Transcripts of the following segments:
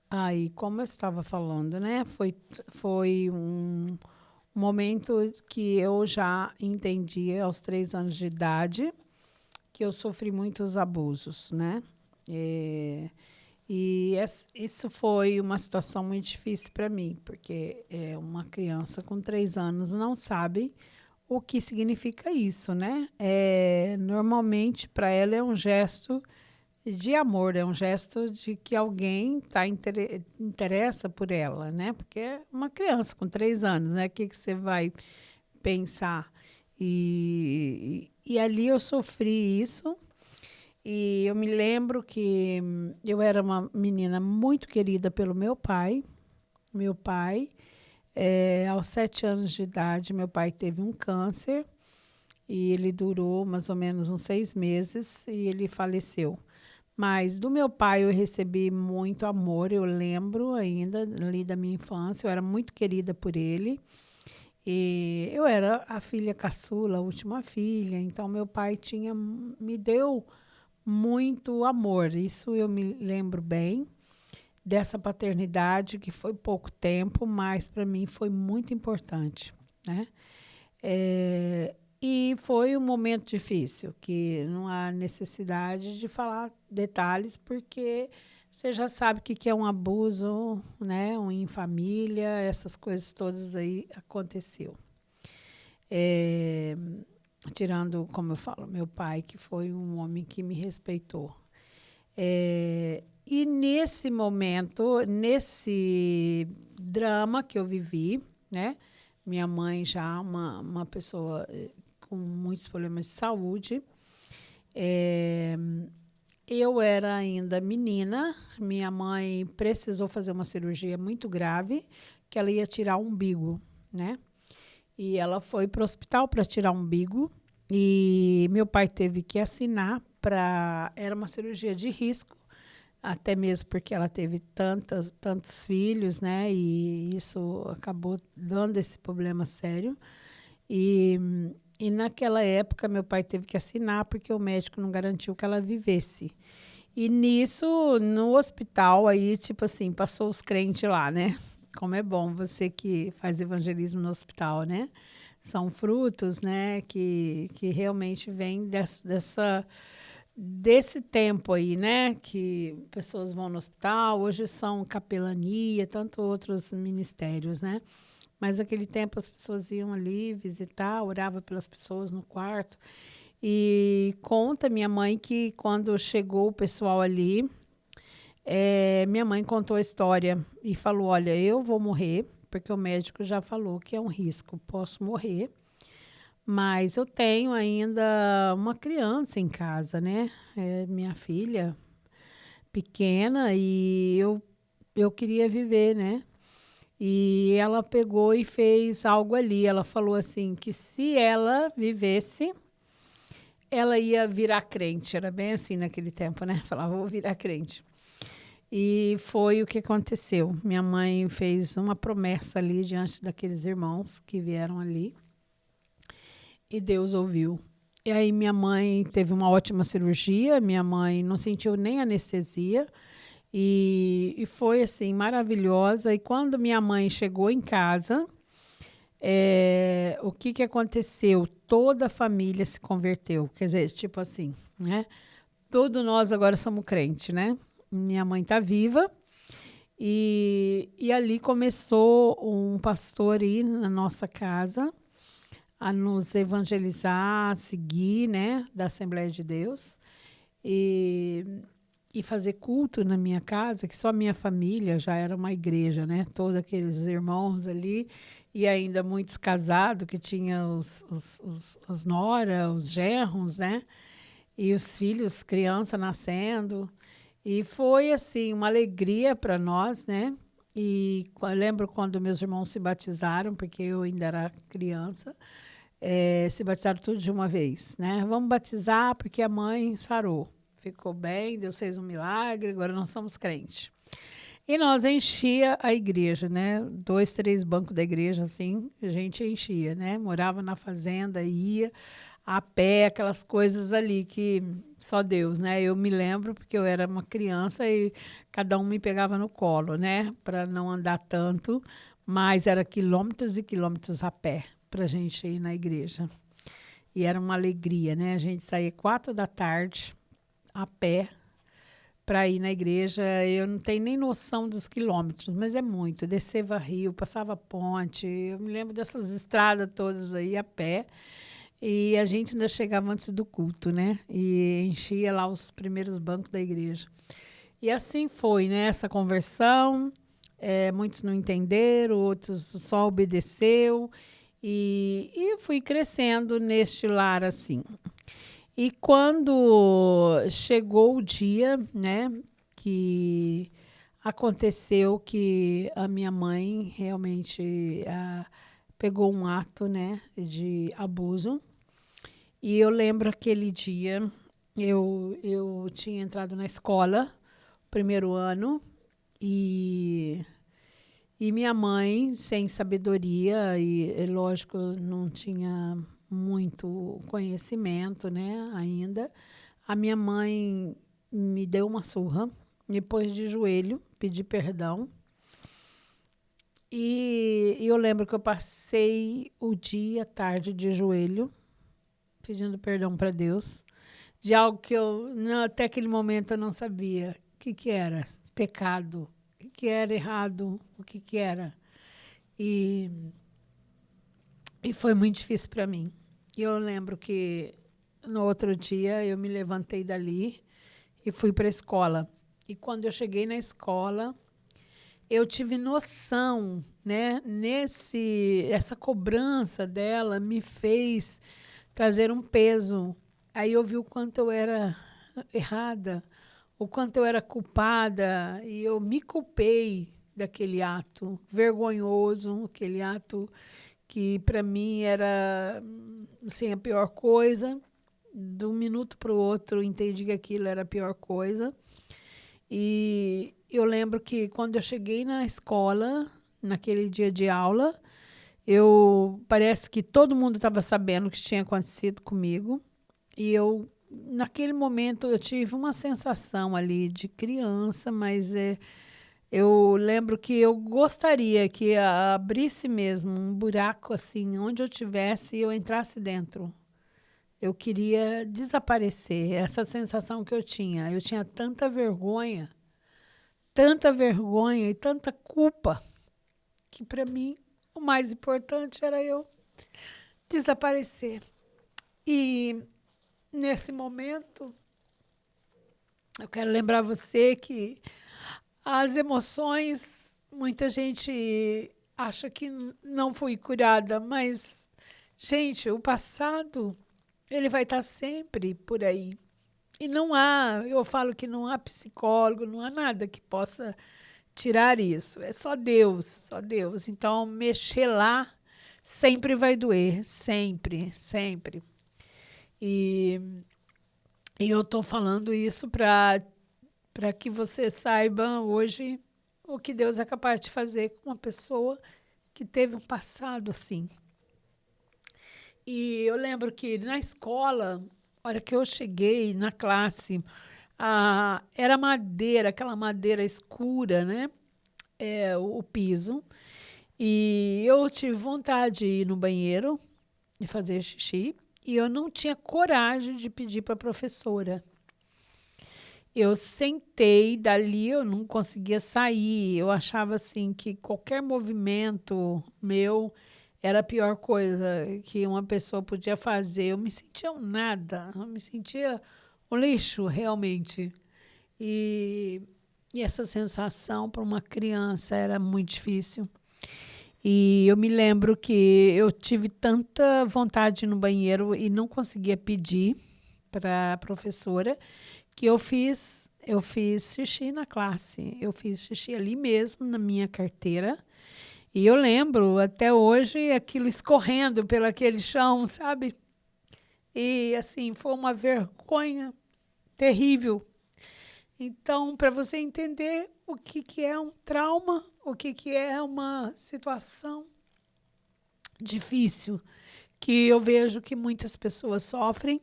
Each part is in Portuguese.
Aí, como eu estava falando, né, foi um momento que eu já entendi aos 3 anos de idade que eu sofri muitos abusos, né? Eh, isso foi uma situação muito difícil para mim, porque uma criança com 3 anos não sabe o que significa isso, né? Normalmente, para ela, é um gesto de amor, é um gesto de que alguém interessa por ela, né? Porque é uma criança com 3 anos, né? O que, que você vai pensar? E ali eu sofri isso. E eu me lembro que eu era uma menina muito querida pelo meu pai. Meu pai, aos 7 anos de idade, meu pai teve um câncer e ele durou mais ou menos uns 6 meses e ele faleceu. Mas do meu pai eu recebi muito amor, eu lembro ainda ali da minha infância, eu era muito querida por ele. E eu era a filha caçula, a última filha, então meu pai me deu muito amor. Isso eu me lembro bem dessa paternidade que foi pouco tempo, mas para mim foi muito importante, né? E foi um momento difícil, que não há necessidade de falar detalhes, porque você já sabe o que é um abuso, né? Um em família, essas coisas todas aí aconteceu. É, tirando, como eu falo, meu pai, que foi um homem que me respeitou. E nesse momento, nesse drama que eu vivi, né? Minha mãe já uma pessoa com muitos problemas de saúde. É, eu era ainda menina, minha mãe precisou fazer uma cirurgia muito grave, que ela ia tirar o umbigo, né? E ela foi para o hospital para tirar o umbigo e meu pai teve que assinar para... Era uma cirurgia de risco, até mesmo porque ela teve tantos filhos, né? E isso acabou dando esse problema sério. E, e naquela época, meu pai teve que assinar porque o médico não garantiu que ela vivesse. E nisso, no hospital, aí, tipo assim, passou os crentes lá, né? Como é bom você que faz evangelismo no hospital, né? São frutos, né, que realmente vêm desse tempo aí, né? Que pessoas vão no hospital, hoje são capelania, tanto outros ministérios, né? Mas naquele tempo as pessoas iam ali visitar, orava pelas pessoas no quarto. E conta minha mãe que quando chegou o pessoal ali, minha mãe contou a história e falou: Olha, eu vou morrer, porque o médico já falou que é um risco, posso morrer, mas eu tenho ainda uma criança em casa, né? Minha filha pequena e eu queria viver, né? E ela pegou e fez algo ali. Ela falou assim que se ela vivesse, ela ia virar crente. Era bem assim naquele tempo, né? Falava, vou virar crente. E foi o que aconteceu. Minha mãe fez uma promessa ali diante daqueles irmãos que vieram ali. E Deus ouviu. E aí minha mãe teve uma ótima cirurgia. Minha mãe não sentiu nem anestesia. E foi assim, maravilhosa. E quando minha mãe chegou em casa, o que, que aconteceu? Toda a família se converteu. Quer dizer, tipo assim, né? Todos nós agora somos crentes, né? Minha mãe está viva. E ali começou um pastor aí na nossa casa a nos evangelizar, a seguir, né? Da Assembleia de Deus. E, e fazer culto na minha casa, que só a minha família já era uma igreja, né? Todos aqueles irmãos ali, e ainda muitos casados, que tinham os nora, os genros, né? E os filhos, criança nascendo. E foi, assim, uma alegria para nós, né? E eu lembro quando meus irmãos se batizaram, porque eu ainda era criança, se batizaram tudo de uma vez, né? Vamos batizar porque a mãe sarou. Ficou bem, Deus fez um milagre, agora nós somos crentes. E nós enchia a igreja, né? 2, 3 bancos da igreja, assim, a gente enchia, né? Morava na fazenda, ia. a pé, aquelas coisas ali que só Deus, né? Eu me lembro porque eu era uma criança e cada um me pegava no colo, né? Para não andar tanto, mas era quilômetros e quilômetros a pé para a gente ir na igreja. E era uma alegria, né? A gente saía 4 da tarde a pé para ir na igreja. Eu não tenho nem noção dos quilômetros, mas é muito. Desceva rio, passava ponte. Eu me lembro dessas estradas todas aí a pé. E a gente ainda chegava antes do culto, né? E enchia lá os primeiros bancos da igreja. E assim foi, né? Essa conversão. Muitos não entenderam, outros só obedeceu. E fui crescendo neste lar assim. E quando chegou o dia, né, que aconteceu que a minha mãe realmente pegou um ato, né, de abuso. E eu lembro aquele dia, eu tinha entrado na escola, primeiro ano, e minha mãe, sem sabedoria, lógico, não tinha muito conhecimento, né, ainda. A minha mãe me deu uma surra, depois de joelho, pedi perdão. E eu lembro que eu passei o dia, a tarde de joelho, pedindo perdão para Deus, de algo que até aquele momento eu não sabia o que era pecado, o que era errado, o que era. E foi muito difícil para mim. E eu lembro que no outro dia eu me levantei dali e fui para a escola. E quando eu cheguei na escola, eu tive noção, né? Essa cobrança dela me fez trazer um peso. Aí eu vi o quanto eu era errada, o quanto eu era culpada, e eu me culpei daquele ato vergonhoso, aquele ato que para mim era assim, a pior coisa. De um minuto para o outro, entendi que aquilo era a pior coisa. E eu lembro que quando eu cheguei na escola, naquele dia de aula, parece que todo mundo estava sabendo o que tinha acontecido comigo. E naquele momento, eu tive uma sensação ali de criança, mas eu lembro que eu gostaria que abrisse mesmo um buraco assim, onde eu tivesse e eu entrasse dentro. Eu queria desaparecer, essa sensação que eu tinha. Eu tinha tanta vergonha e tanta culpa, que para mim o mais importante era eu desaparecer. E nesse momento, eu quero lembrar você que as emoções, muita gente acha que não fui curada, mas, gente, o passado, ele vai estar sempre por aí. E eu falo que não há psicólogo, não há nada que possa tirar isso. É só Deus, só Deus. Então, mexer lá sempre vai doer, sempre, sempre. E eu estou falando isso para que você saiba hoje o que Deus é capaz de fazer com uma pessoa que teve um passado assim. E eu lembro que na escola, a hora que eu cheguei na classe, era madeira, aquela madeira escura, né? O piso. E eu tive vontade de ir no banheiro e fazer xixi. E eu não tinha coragem de pedir para a professora. Eu sentei, dali eu não conseguia sair. Eu achava assim que qualquer movimento meu era a pior coisa que uma pessoa podia fazer. Eu me sentia um nada, eu me sentia um lixo, realmente. E essa sensação para uma criança era muito difícil. E eu me lembro que eu tive tanta vontade de ir no banheiro e não conseguia pedir para a professora, que eu fiz xixi na classe. Eu fiz xixi ali mesmo, na minha carteira. E eu lembro, até hoje, aquilo escorrendo pelo aquele chão, sabe? E, assim, foi uma vergonha terrível. Então, para você entender o que é um trauma, o que é uma situação difícil, que eu vejo que muitas pessoas sofrem.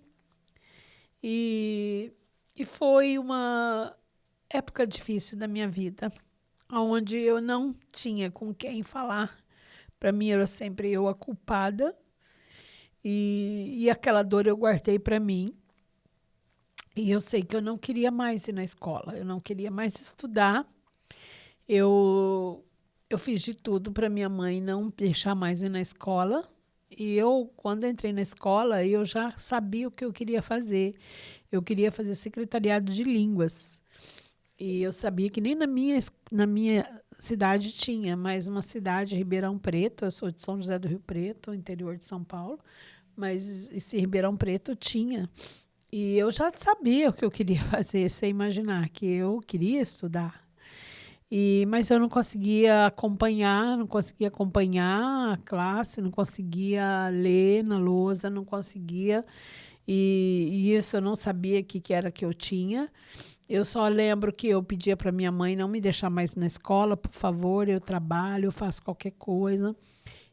E, e foi uma época difícil da minha vida, onde eu não tinha com quem falar. Para mim, era sempre eu a culpada. E aquela dor eu guardei para mim. E eu sei que eu não queria mais ir na escola, eu não queria mais estudar. Eu fiz de tudo para minha mãe não deixar mais ir na escola. E eu, quando entrei na escola, eu já sabia o que eu queria fazer. Eu queria fazer secretariado de línguas. E eu sabia que nem na minha cidade tinha, mas uma cidade, Ribeirão Preto, eu sou de São José do Rio Preto, interior de São Paulo, mas esse Ribeirão Preto tinha. E eu já sabia o que eu queria fazer, sem imaginar que eu queria estudar. Mas eu não conseguia acompanhar a classe, não conseguia ler na lousa, não conseguia. E isso eu não sabia o que era que eu tinha. Eu só lembro que eu pedia para minha mãe não me deixar mais na escola, por favor, eu trabalho, eu faço qualquer coisa.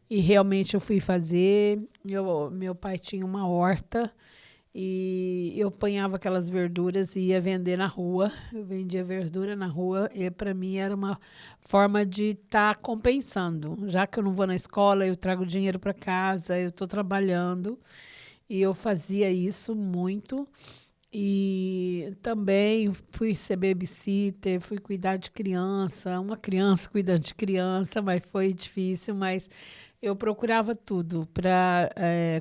E realmente eu fui fazer. Meu pai tinha uma horta e eu apanhava aquelas verduras e ia vender na rua. Eu vendia verdura na rua e para mim era uma forma de estar compensando. Já que eu não vou na escola, eu trago dinheiro para casa, eu estou trabalhando. E eu fazia isso muito. E também fui ser babysitter, fui cuidar de criança, uma criança cuidando de criança, mas foi difícil, mas eu procurava tudo para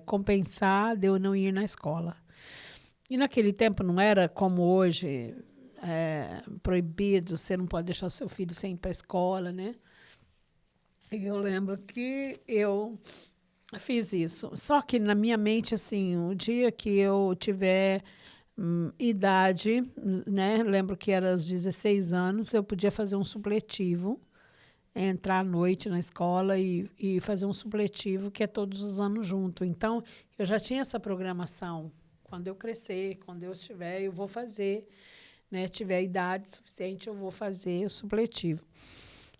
compensar de eu não ir na escola. E naquele tempo não era como hoje, proibido, você não pode deixar seu filho sem ir para a escola, né? E eu lembro que eu fiz isso. Só que na minha mente, assim, o dia que eu tiver idade, né? Lembro que era aos 16 anos, eu podia fazer um supletivo, entrar à noite na escola e fazer um supletivo que é todos os anos junto. Então, eu já tinha essa programação. Quando eu crescer, quando eu estiver, eu vou fazer, né? Tiver idade suficiente, eu vou fazer o supletivo.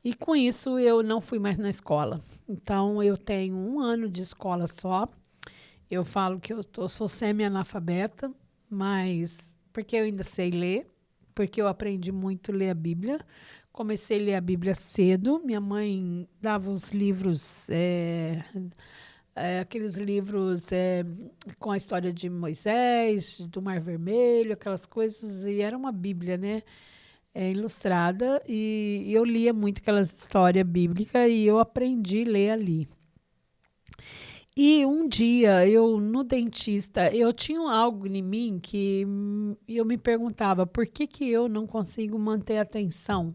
E com isso, eu não fui mais na escola. Então, eu tenho 1 ano de escola só. Eu falo que sou semi-analfabeta, mas porque eu ainda sei ler, porque eu aprendi muito a ler a Bíblia. Comecei a ler a Bíblia cedo. Minha mãe dava os livros, aqueles livros com a história de Moisés, do Mar Vermelho, aquelas coisas, e era uma Bíblia, né? Ilustrada, e eu lia muito aquelas histórias bíblicas e eu aprendi a ler ali. E um dia, no dentista, eu tinha algo em mim que eu me perguntava por que eu não consigo manter a atenção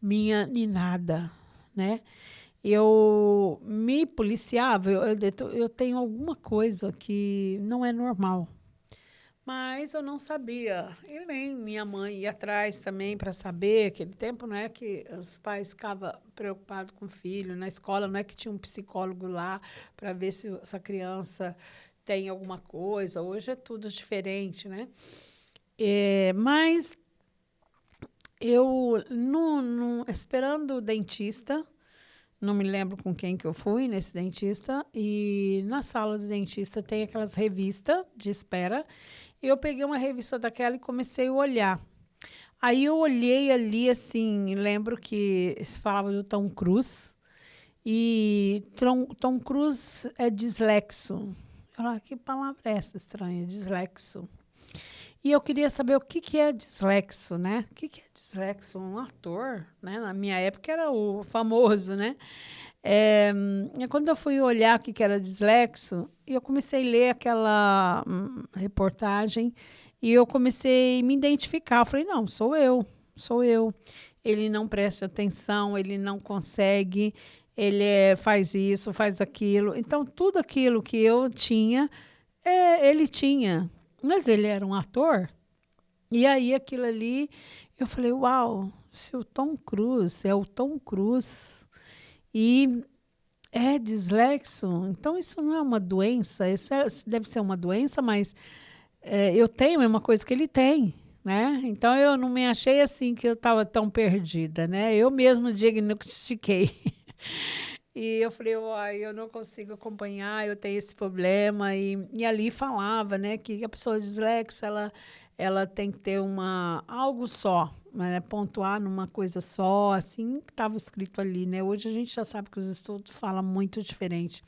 minha em nada, né? Eu me policiava, eu tenho alguma coisa que não é normal. Mas eu não sabia. E nem minha mãe ia atrás também para saber. Aquele tempo não é que os pais ficavam preocupados com o filho. Na escola não é que tinha um psicólogo lá para ver se essa criança tem alguma coisa. Hoje é tudo diferente, né? Mas eu, esperando o dentista, não me lembro com quem que eu fui nesse dentista, e na sala do dentista tem aquelas revistas de espera. Eu peguei uma revista daquela e comecei a olhar. Aí eu olhei ali, assim, lembro que falava do Tom Cruise. E Tom Cruise é dislexo. Eu falei, que palavra é essa estranha? Dislexo. E eu queria saber o que é dislexo, né? O que é dislexo? Um ator, né? Na minha época era o famoso, né? Quando eu fui olhar o que era dislexo, eu comecei a ler aquela reportagem e eu comecei a me identificar. Eu falei, não, sou eu. Ele não presta atenção, ele não consegue, ele faz isso, faz aquilo. Então, tudo aquilo que eu tinha, ele tinha. Mas ele era um ator. E aí, aquilo ali, eu falei, uau, se o Tom Cruise é o Tom Cruise e é dislexo, então isso não é uma doença, isso deve ser uma doença, mas eu tenho a mesma coisa que ele tem, né? Então eu não me achei assim que eu estava tão perdida, né? Eu mesmo diagnostiquei. E eu falei, uai, eu não consigo acompanhar, eu tenho esse problema. E ali falava, né, que a pessoa dislexa, ela tem que ter algo só, né, pontuar numa coisa só, assim, que estava escrito ali, né? Hoje a gente já sabe que os estudos falam muito diferente.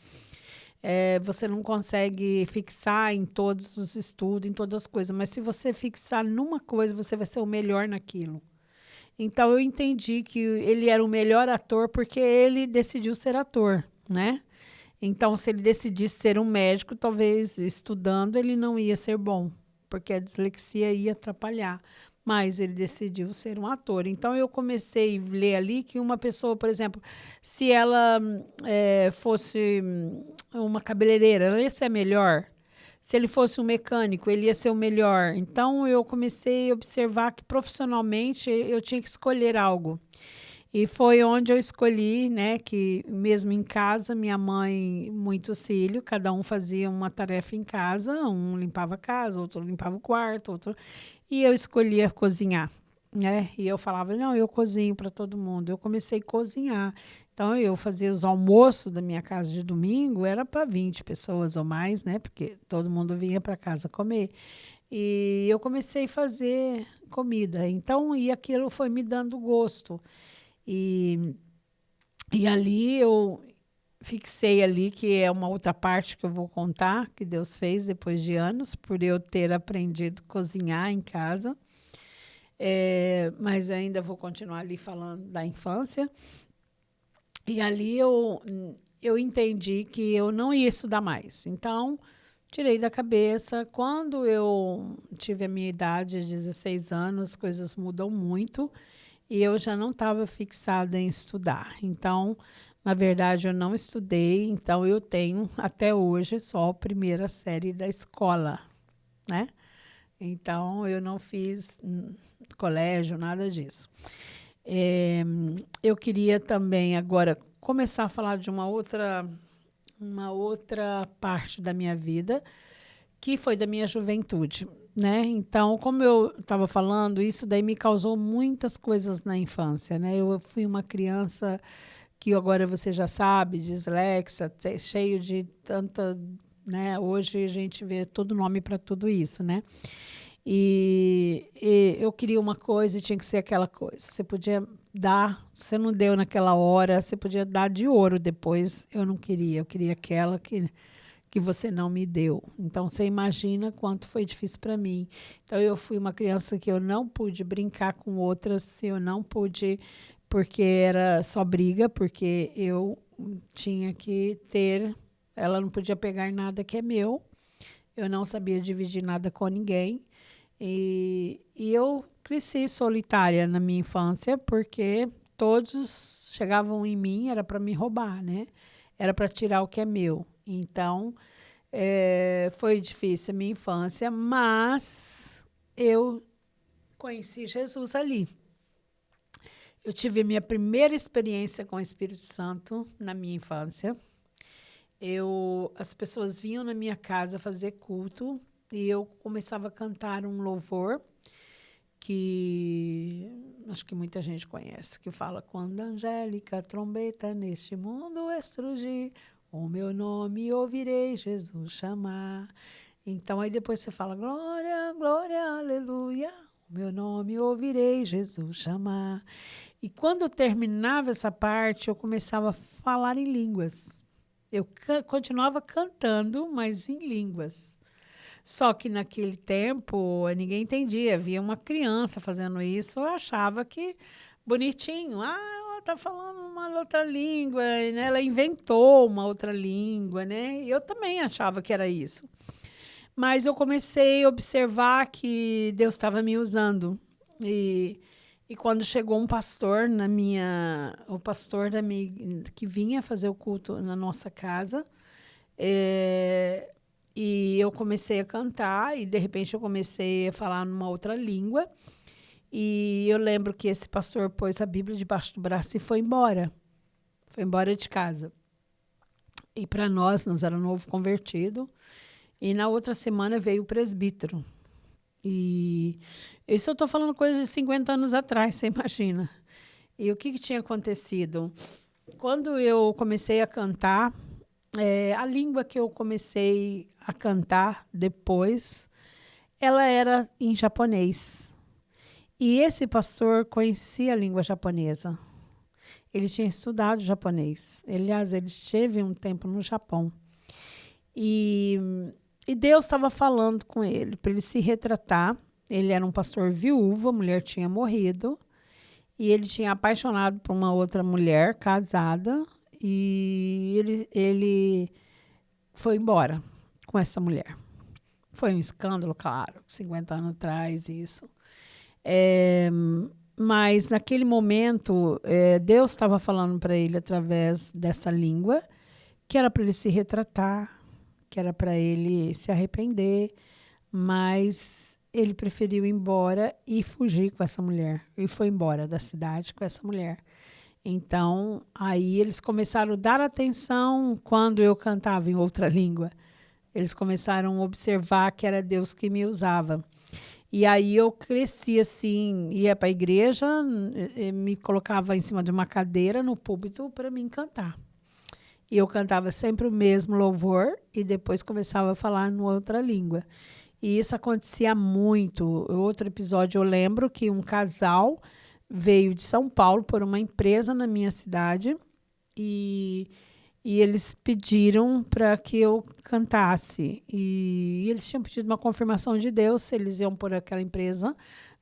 Você não consegue fixar em todos os estudos, em todas as coisas, mas se você fixar numa coisa, você vai ser o melhor naquilo. Então eu entendi que ele era o melhor ator porque ele decidiu ser ator, né? Então, se ele decidisse ser um médico, talvez estudando ele não ia ser bom, porque a dislexia ia atrapalhar. Mas ele decidiu ser um ator. Então, eu comecei a ler ali que uma pessoa, por exemplo, se ela fosse uma cabeleireira, ela ia ser a melhor. Se ele fosse um mecânico, ele ia ser o melhor. Então, eu comecei a observar que profissionalmente eu tinha que escolher algo. E foi onde eu escolhi, né, que mesmo em casa, minha mãe, muito filho, cada um fazia uma tarefa em casa, um limpava a casa, outro limpava o quarto, outro... E eu escolhia cozinhar, né? E eu falava, não, eu cozinho para todo mundo. Eu comecei a cozinhar. Então, eu fazia os almoços da minha casa de domingo, era para 20 pessoas ou mais, né? Porque todo mundo vinha para casa comer. E eu comecei a fazer comida. Então, e aquilo foi me dando gosto. E, e ali eu fixei ali, que é uma outra parte que eu vou contar, que Deus fez depois de anos, por eu ter aprendido a cozinhar em casa. Mas ainda vou continuar ali falando da infância. E ali eu entendi que eu não ia estudar mais. Então, tirei da cabeça. Quando eu tive a minha idade, 16 anos, as coisas mudam muito. E eu já não estava fixada em estudar. Então, na verdade, eu não estudei. Então, eu tenho, até hoje, só a primeira série da escola, né? Então, eu não fiz colégio, nada disso. Eu queria também, agora, começar a falar de uma outra parte da minha vida, que foi da minha juventude, né? Então, como eu estava falando, isso daí me causou muitas coisas na infância, né? Eu fui uma criança que agora você já sabe, dislexa, cheio de tanta, né? Hoje a gente vê todo nome para tudo isso, né? E eu queria uma coisa e tinha que ser aquela coisa. Você podia dar, você não deu naquela hora, você podia dar de ouro depois. Eu não queria, eu queria aquela que você não me deu. Então, você imagina quanto foi difícil para mim. Então, eu fui uma criança que eu não pude brincar com outras, eu não pude, porque era só briga, porque eu tinha que ter, ela não podia pegar nada que é meu, eu não sabia dividir nada com ninguém. E eu cresci solitária na minha infância, porque todos chegavam em mim, era para me roubar, né? Era para tirar o que é meu. Então, foi difícil a minha infância, mas eu conheci Jesus ali. Eu tive a minha primeira experiência com o Espírito Santo na minha infância. As pessoas vinham na minha casa fazer culto e eu começava a cantar um louvor que acho que muita gente conhece, que fala: quando a angélica trombeta neste mundo estrugir, o meu nome ouvirei Jesus chamar. Então, aí depois você fala: glória, glória, aleluia, o meu nome ouvirei Jesus chamar. E quando eu terminava essa parte, eu começava a falar em línguas. Eu continuava cantando, mas em línguas. Só que naquele tempo ninguém entendia. Havia uma criança fazendo isso, eu achava que bonitinho. Ela está falando uma outra língua, né? Ela inventou uma outra língua, né? E eu também achava que era isso. Mas eu comecei a observar que Deus estava me usando. E quando chegou um pastor o pastor que vinha fazer o culto na nossa casa, e eu comecei a cantar e de repente eu comecei a falar numa outra língua. E eu lembro que esse pastor pôs a Bíblia debaixo do braço e foi embora. Foi embora de casa. E para nós era novo convertido. E na outra semana veio o presbítero. E isso eu estou falando coisa de 50 anos atrás, você imagina. E o que tinha acontecido? quando eu comecei a cantar, a língua que eu comecei a cantar depois, ela era em japonês. E esse pastor conhecia a língua japonesa. Ele tinha estudado japonês. Aliás, ele esteve um tempo no Japão. E, e Deus estava falando com ele para ele se retratar. Ele era um pastor viúvo, a mulher tinha morrido. E ele tinha apaixonado por uma outra mulher casada. E ele foi embora com essa mulher. Foi um escândalo, claro, 50 anos atrás, isso. Mas naquele momento, Deus estava falando para ele através dessa língua, que era para ele se retratar, que era para ele se arrepender, mas ele preferiu ir embora e fugir com essa mulher. E foi embora da cidade com essa mulher. Então, aí eles começaram a dar atenção quando eu cantava em outra língua. Eles começaram a observar que era Deus que me usava. E aí eu cresci assim, ia para a igreja, me colocava em cima de uma cadeira no púlpito para me cantar. E eu cantava sempre o mesmo louvor e depois começava a falar em outra língua. E isso acontecia muito. Outro episódio eu lembro que um casal veio de São Paulo por uma empresa na minha cidade e eles pediram para que eu cantasse. E eles tinham pedido uma confirmação de Deus se eles iam por aquela empresa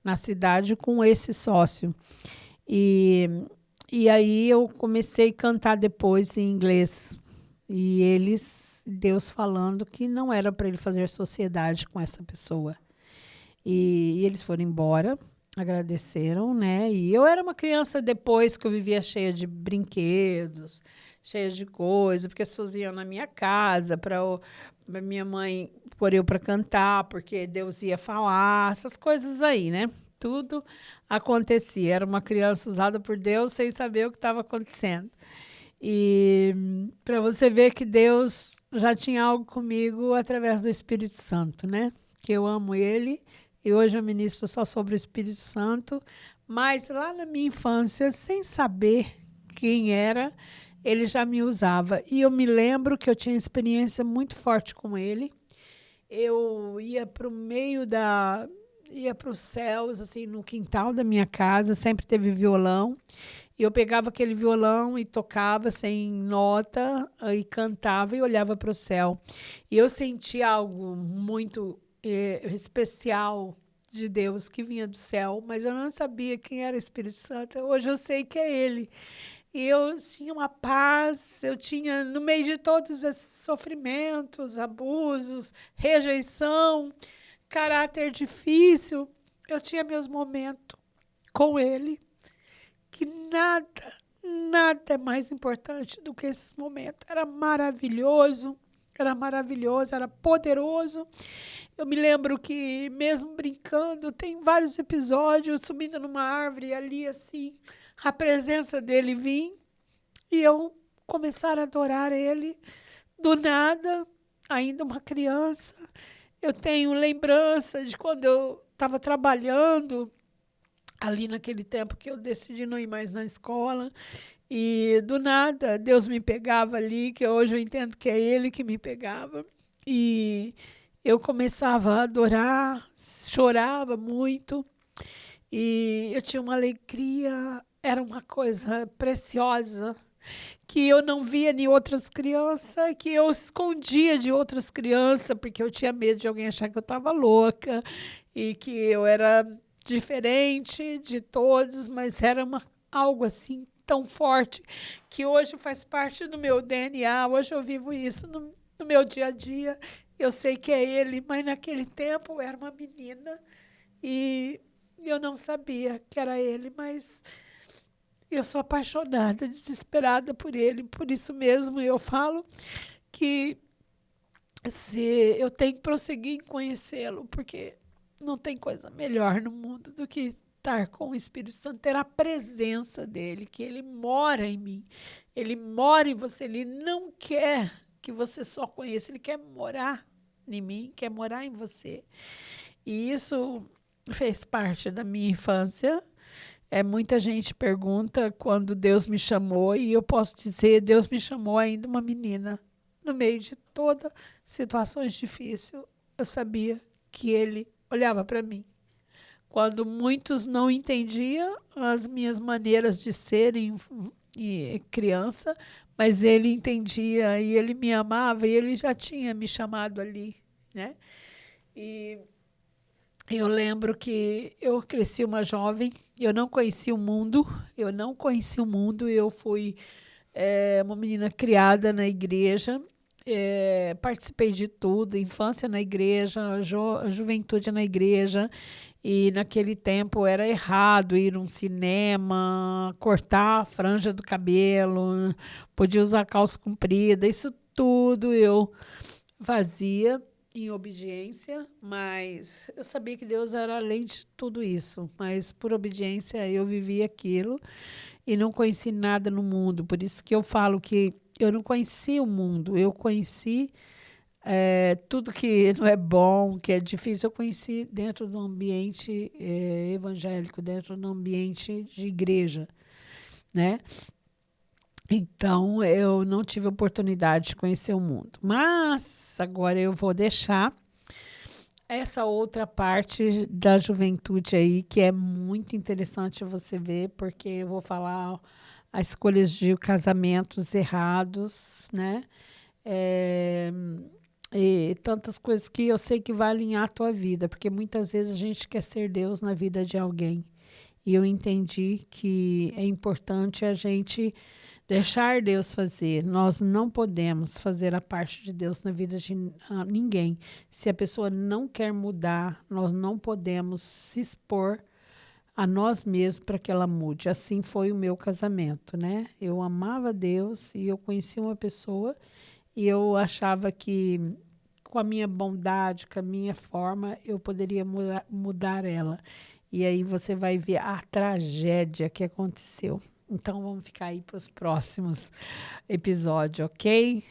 na cidade com esse sócio. E aí eu comecei a cantar depois em inglês. E Deus falando que não era para ele fazer sociedade com essa pessoa. E eles foram embora, agradeceram, né? E eu era uma criança depois que eu vivia cheia de brinquedos, cheia de coisas, porque as pessoas iam na minha casa para minha mãe pôr eu para cantar, porque Deus ia falar, essas coisas aí, né? Tudo acontecia. Era uma criança usada por Deus sem saber o que estava acontecendo. E para você ver que Deus já tinha algo comigo através do Espírito Santo, né? Que eu amo ele e hoje eu ministro só sobre o Espírito Santo, mas lá na minha infância, sem saber quem era, ele já me usava. E eu me lembro que eu tinha experiência muito forte com ele. Eu ia para o meio ia para os céus, assim, no quintal da minha casa, sempre teve violão. E eu pegava aquele violão e tocava sem nota, e cantava e olhava para o céu. E eu sentia algo muito especial de Deus que vinha do céu, mas eu não sabia quem era o Espírito Santo. Hoje eu sei que é ele. E eu tinha uma paz, eu tinha, no meio de todos esses sofrimentos, abusos, rejeição, caráter difícil, eu tinha meus momentos com ele, que nada é mais importante do que esses momentos. Era maravilhoso, era poderoso. Eu me lembro que, mesmo brincando, tem vários episódios, subindo numa árvore ali, assim, a presença dele vinha e eu começar a adorar ele do nada, ainda uma criança. Eu tenho lembrança de quando eu estava trabalhando ali naquele tempo que eu decidi não ir mais na escola e do nada Deus me pegava ali, que hoje eu entendo que é ele que me pegava, e eu começava a adorar, chorava muito e eu tinha uma alegria, era uma coisa preciosa que eu não via em outras crianças, que eu escondia de outras crianças, porque eu tinha medo de alguém achar que eu estava louca e que eu era diferente de todos, mas era algo assim tão forte que hoje faz parte do meu DNA, hoje eu vivo isso no meu dia a dia. Eu sei que é ele, mas naquele tempo eu era uma menina e eu não sabia que era ele, mas eu sou apaixonada, desesperada por ele. Por isso mesmo eu falo que eu tenho que prosseguir em conhecê-lo, porque não tem coisa melhor no mundo do que estar com o Espírito Santo, ter a presença dele, que ele mora em mim, ele mora em você, ele não quer que você só conheça, ele quer morar em mim, quer morar em você. E isso fez parte da minha infância. Muita gente pergunta quando Deus me chamou, e eu posso dizer, Deus me chamou ainda uma menina. No meio de todas situações difíceis, eu sabia que Ele olhava para mim. Quando muitos não entendiam as minhas maneiras de ser e criança, mas Ele entendia e Ele me amava e Ele já tinha me chamado ali, né? E eu lembro que eu cresci uma jovem, eu não conhecia o mundo, eu fui uma menina criada na igreja, participei de tudo, infância na igreja, juventude na igreja, e naquele tempo era errado ir a um cinema, cortar a franja do cabelo, podia usar calça comprida, isso tudo eu fazia em obediência, mas eu sabia que Deus era além de tudo isso, mas por obediência eu vivi aquilo e não conheci nada no mundo, por isso que eu falo que eu não conheci o mundo, eu conheci tudo que não é bom, que é difícil, eu conheci dentro do ambiente evangélico, dentro do ambiente de igreja, né? Então, eu não tive oportunidade de conhecer o mundo. Mas agora eu vou deixar essa outra parte da juventude aí, que é muito interessante você ver, porque eu vou falar as escolhas de casamentos errados, né? E tantas coisas que eu sei que vai alinhar a tua vida, porque muitas vezes a gente quer ser Deus na vida de alguém. E eu entendi que é importante a gente deixar Deus fazer. Nós não podemos fazer a parte de Deus na vida de ninguém. Se a pessoa não quer mudar, nós não podemos se expor a nós mesmos para que ela mude. Assim foi o meu casamento, né? Eu amava Deus e eu conheci uma pessoa e eu achava que com a minha bondade, com a minha forma, eu poderia mudar ela. E aí você vai ver a tragédia que aconteceu. Então vamos ficar aí para os próximos episódios, ok?